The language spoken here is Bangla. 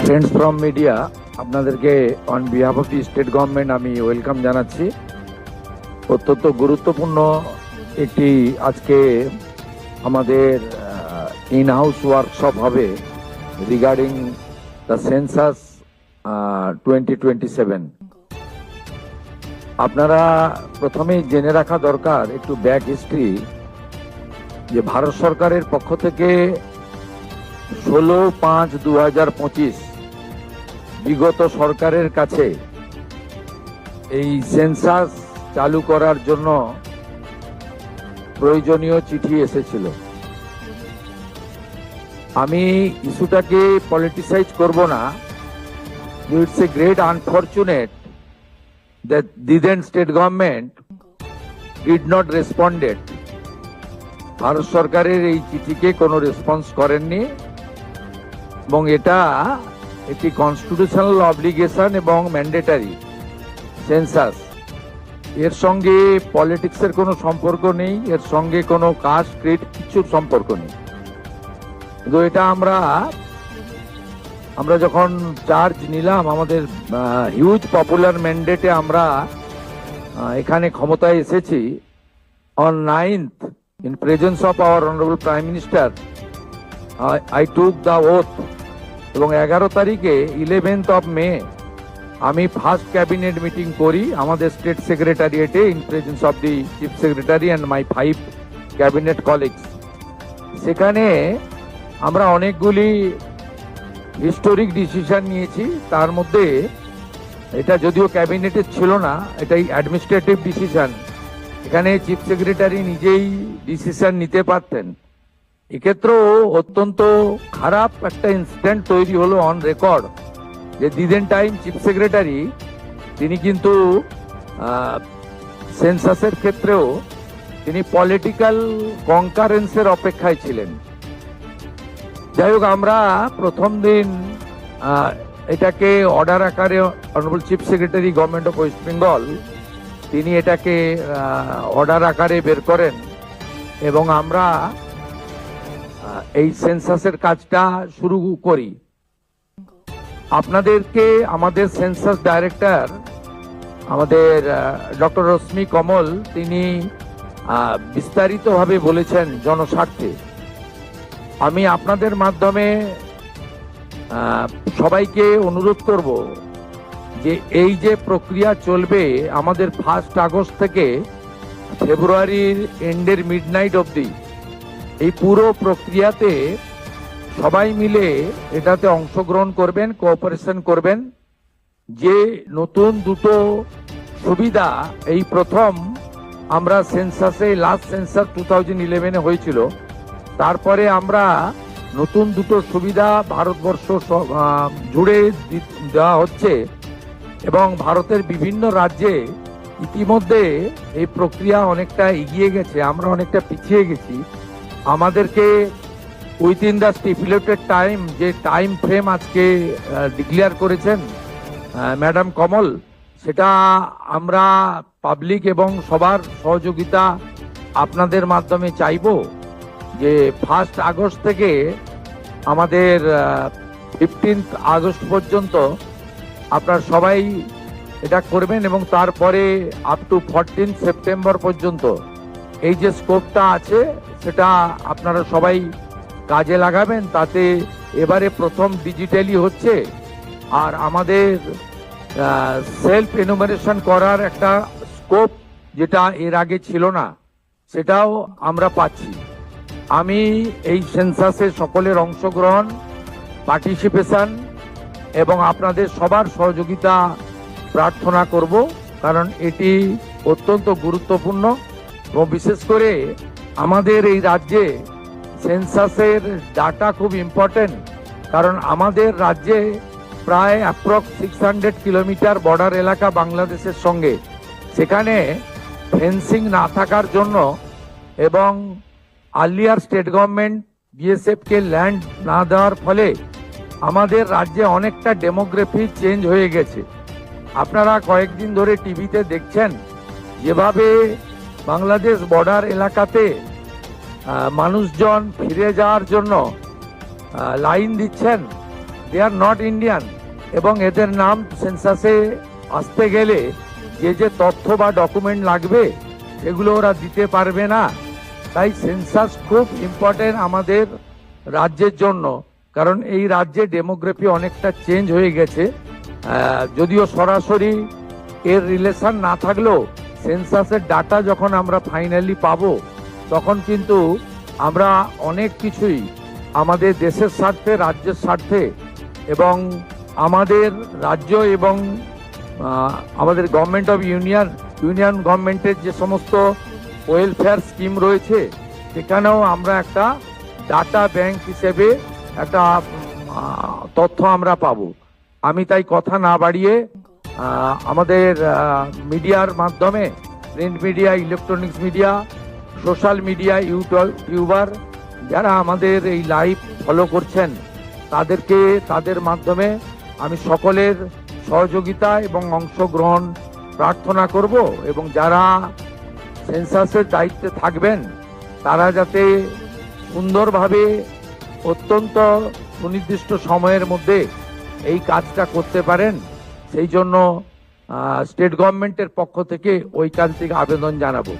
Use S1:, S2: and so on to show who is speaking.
S1: ফ্রেন্ডস ফ্রম মিডিয়া আপনাদেরকে on behalf of the state government আমি ওয়েলকাম জানাচ্ছি। অত্যন্ত গুরুত্বপূর্ণ একটি আজকে আমাদের ইন হাউস ওয়ার্কশপ হবে রিগার্ডিং দ্য সেন্সাস 2027। আপনারা প্রথমেই জেনে রাখা দরকার একটু ব্যাক হিস্ট্রি, যে ভারত সরকারের পক্ষ থেকে 16/5/2025 বিগত সরকারের কাছে এই সেন্সাস চালু করার জন্য প্রয়োজনীয় চিঠি এসেছিল। আমি ইস্যুটাকে পলিটিসাইজ করব না। It's a great unfortunate that the then state government did not responded. Bharat সরকারের এই চিঠিকে কোনো রেসপন্স করেননি এবং এটা একটি কনস্টিটিউশনাল অব্লিগেশন এবং ম্যান্ডেটারি সেন্সাস। এর সঙ্গে পলিটিক্সের কোনো সম্পর্ক নেই, এর সঙ্গে কোনো কাস্ট ক্রিড কিছুর সম্পর্ক নেই। কিন্তু এটা আমরা যখন চার্জ নিলাম, আমাদের হিউজ পপুলার ম্যান্ডেটে আমরা এখানে ক্ষমতায় এসেছি। On 9th in presence of our honorable Prime Minister I took the oath এবং 11 তারিখে 11th of May আমি ফার্স্ট ক্যাবিনেট মিটিং করি আমাদের স্টেট সেক্রেটারিয়েটে in presence of the chief secretary and my 5 cabinet colleagues. সেখানে আমরা অনেকগুলি হিস্টোরিক ডিসিশন নিয়েছি। তার মধ্যে এটা যদিও ক্যাবিনেটের ছিল না, এটাই অ্যাডমিনিস্ট্রেটিভ ডিসিশন। এখানে চিফ সেক্রেটারি নিজেই ডিসিশন নিতে পারতেন। এক্ষেত্রেও অত্যন্ত খারাপ একটা ইনসিডেন্ট তৈরি হলো অন রেকর্ড, যে দিদেন টাইম চিফ সেক্রেটারি তিনি কিন্তু সেন্সাসের ক্ষেত্রেও তিনি পলিটিক্যাল কনকারেন্সের অপেক্ষায় ছিলেন। যাই হোক, আমরা প্রথম দিন এটাকে অর্ডার আকারে honourable chief secretary government of West Bengal তিনি এটাকে অর্ডার আকারে বের করেন এবং আমরা এই সেন্সাসের কাজটা শুরু করি। আপনাদেরকে আমাদের সেন্সাস ডাইরেক্টর আমাদের ডক্টর রশ্মি কমল তিনি বিস্তারিতভাবে বলেছেন জনস্বার্থে। আমি আপনাদের মাধ্যমে সবাইকে অনুরোধ করব যে এই যে প্রক্রিয়া চলবে আমাদের 1 আগস্ট থেকে ফেব্রুয়ারির এন্ডের মিডনাইট অবধি, এই পুরো প্রক্রিয়াতে সবাই মিলে এটাতে অংশগ্রহণ করবেন, কোঅপারেশন করবেন। যে নতুন দুটো সুবিধা এই প্রথম আমরা সেন্সাসে, লাস্ট সেন্সাস 2011-এ হয়েছিল, তারপরে আমরা নতুন দুটো সুবিধা ভারতবর্ষ জুড়ে দেওয়া হচ্ছে এবং ভারতের বিভিন্ন রাজ্যে ইতিমধ্যে এই প্রক্রিয়া অনেকটা এগিয়ে গেছে, আমরা অনেকটা পিছিয়ে গেছি। আমাদেরকে উইথিন দ্য স্টিপুলেটেড টাইম, যে টাইম ফ্রেম আজকে ডিক্লেয়ার করেছেন ম্যাডাম কমল, সেটা আমরা পাবলিক এবং সবার সহযোগিতা আপনাদের মাধ্যমে চাইব যে 1 আগস্ট থেকে আমাদের 15 আগস্ট পর্যন্ত আপনারা সবাই এটা করবেন এবং তারপরে আপ টু 14 সেপ্টেম্বর পর্যন্ত এই যে স্কোপটা আছে সেটা আপনারা সবাই কাজে লাগাবেন। তাতে এবারে প্রথম ডিজিটালি হচ্ছে, আর আমাদের সেলফ এনুমারেশন করার একটা স্কোপ যেটা এর আগে ছিল না, সেটাও আমরা পাচ্ছি। আমি এই সেন্সাসে সকলের অংশগ্রহণ, পার্টিসিপেশন এবং আপনাদের সবার সহযোগিতা প্রার্থনা করব, কারণ এটি অত্যন্ত গুরুত্বপূর্ণ এবং বিশেষ করে আমাদের এই রাজ্যে সেন্সাসের ডাটা খুব ইম্পর্টেন্ট। কারণ আমাদের রাজ্যে প্রায় অ্যাপ্রক্স 600 কিলোমিটার বর্ডার এলাকা বাংলাদেশের সঙ্গে, সেখানে ফেন্সিং না থাকার জন্য এবং আর্লিয়ার স্টেট গভর্নমেন্ট বিএসএফকে ল্যান্ড না দেওয়ার ফলে আমাদের রাজ্যে অনেকটা ডেমোগ্রাফি চেঞ্জ হয়ে গেছে। আপনারা কয়েকদিন ধরে টিভিতে দেখছেন যেভাবে বাংলাদেশ বর্ডার এলাকাতে মানুষজন ফিরে যাওয়ার জন্য লাইন দিচ্ছেন, দে আর নট ইন্ডিয়ান, এবং এদের নাম সেন্সাসে আসতে গেলে যে যে তথ্য বা ডকুমেন্ট লাগবে এগুলো ওরা দিতে পারবে না। তাই সেন্সাস খুব ইম্পর্টেন্ট আমাদের রাজ্যের জন্য, কারণ এই রাজ্যে ডেমোগ্রাফি অনেকটা চেঞ্জ হয়ে গেছে। যদিও সরাসরি এর রিলেশন না থাকলেও সেন্সাসের ডাটা যখন আমরা ফাইনালি পাবো তখন কিন্তু আমরা অনেক কিছুই আমাদের দেশের স্বার্থে, রাজ্যের স্বার্থে এবং আমাদের রাজ্য এবং আমাদের গভর্নমেন্ট অফ ইউনিয়ন গভর্নমেন্টের যে সমস্ত ওয়েলফেয়ার স্কিম রয়েছে সেখানেও আমরা একটা ডাটা ব্যাংক হিসেবে একটা তথ্য আমরা পাবো। আমি তাই কথা না বাড়িয়ে আমাদের মিডিয়ার মাধ্যমে, print media, electronics media, social media, YouTuber যারা আমাদের এই লাইভ ফলো করছেন তাদেরকে, তাদের মাধ্যমে আমি সকলের সহযোগিতা এবং অংশগ্রহণ প্রার্থনা করব, এবং যারা সেন্সাসের দায়িত্বে থাকবেন তারা যাতে সুন্দরভাবে অত্যন্ত সুনির্দিষ্ট সময়ের মধ্যে এই কাজটা করতে পারেন সেই জন্য স্টেট গভর্নমেন্টের পক্ষ থেকে ঐকান্তিক আবেদন জানাবো।